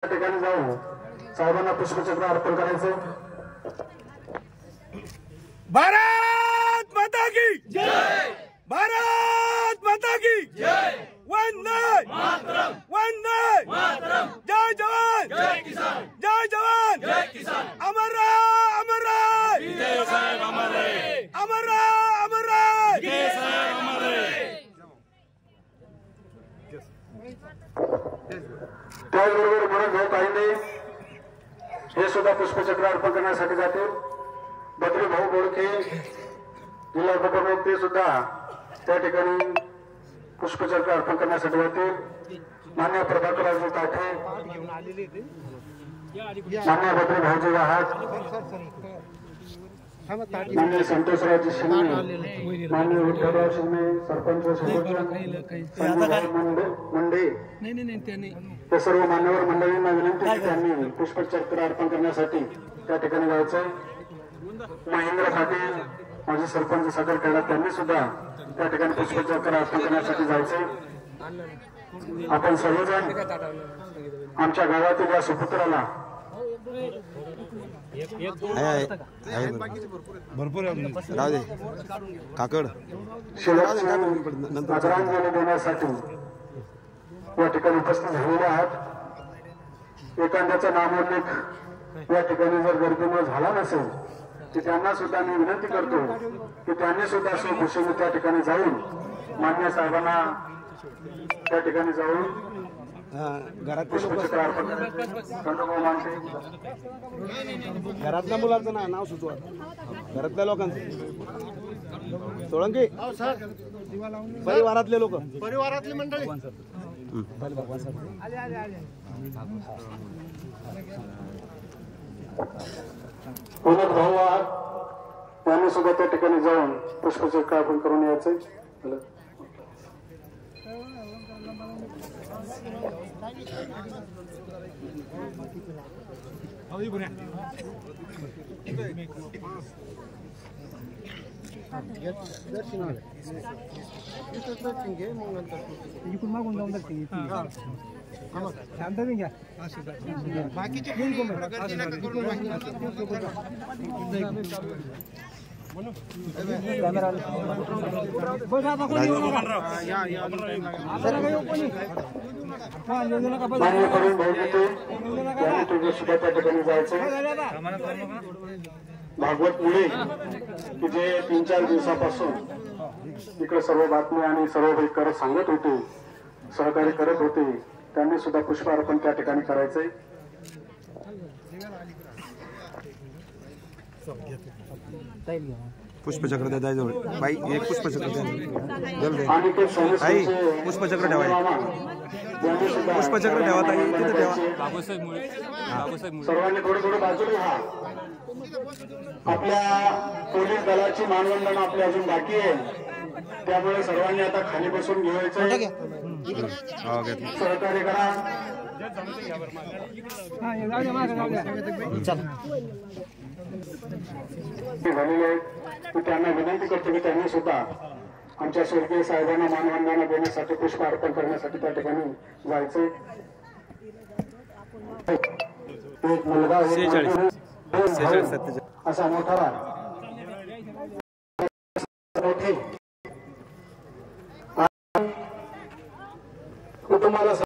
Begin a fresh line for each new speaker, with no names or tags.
ठिकाणी जाऊन साहेबांना पुष्पचक्र अर्पण करायचं।
भारत माता की जय, भारत माता की जय, वंदे मातरम, वंदे मातरम, जय जवान जय किसान, जय जवान जय किसान, अमर रहे, अमर रहे, विजय साहेब अमर रहे, अमर रहे, अमर रहे, विजय साहेब अमर रहे।
त्याचबरोबर म्हणून भाऊ काहींनी हे सुद्धा पुष्पचक्र अर्पण करण्यासाठी जातील। बद्री भाऊ बोडके जिल्हा उपप्रमुख ते सुद्धा त्या ठिकाणी पुष्पचक्र अर्पण करण्यासाठी जातील। मान्य प्रभाकरराव ताठे, मान्य बद्री भाऊजी आहात, मान्य संतोषरावजी शिंदे, मान्य विठ्ठलराव शिंदे, सरपंच मंडे, ते सर्व मान्यवर मंडळींना विनंती की त्यांनी पुष्पचक्र अर्पण करण्यासाठी त्या ठिकाणी जायचंय। महेंद्र पाटील माजी सरपंच सदर खेळा त्यांनी सुद्धा त्या ठिकाणी पुष्पचक्र अर्पण करण्यासाठी जायचंय। आपण सर्वजण आमच्या गावातील या सुपुत्राला
भरपूर काकड
आदरांजली देण्यासाठी या ठिकाणी उपस्थित झालेले आहात। एखाद्याचा नामोल्लेख या ठिकाणी जर गर्दीमुळे झाला नसेल तर त्यांना सुद्धा मी विनंती करतो की त्यांनी सुद्धा स्वखुशीने त्या ठिकाणी जाऊन मान्य साहेबांना त्या ठिकाणी जाऊन पुष्पचक्र अर्पण
घरातल्या मुलांचं नाव सुचवा, घरातल्या लोकांचं सोळंकी परिवारातले लोक,
परिवारातली मंडळी
पुण्यात भाऊ आहात त्यांनी सुद्धा त्या ठिकाणी जाऊन पुष्पचक्र अर्पण करून यायचंय।
इकडून मागून जाऊन जाते शांत घ्या बाकीचे
त्या ठिकाणी जायचं। भागवत मुळे की जे 3-4 दिवसापासून इकडे सर्व बातमी आणि सर्व काही करत सांगत होते, सहकार्य करत होते, त्यांनी सुद्धा पुष्प अर्पण त्या ठिकाणी करायचंय।
पुष्पचक्र द्या जवळ बाई, एक पुष्पचक्र द्या
आणि ते
पुष्पचक्र ठेवा, पुष्पचक्र ठेवा ताई, तिथे ठेवा।
सर्वांनी थोडं थोडं बाजूला व्हा। आपल्या पोलीस दलाची मानवंदना आपली अजून बाकी आहे, त्यामुळे सर्वांनी आता खाली बसून घ्यायचंय, सहकार्य करा। झालेले आहेत त्यांना विनंती करतो की त्यांनी सुद्धा आमच्या स्वर्गीय साहेबांना मानवंदना देण्यासाठी पुष्प अर्पण करण्यासाठी त्या ठिकाणी जायचंय। एक मुलगा असा मोठा कुटुंबाला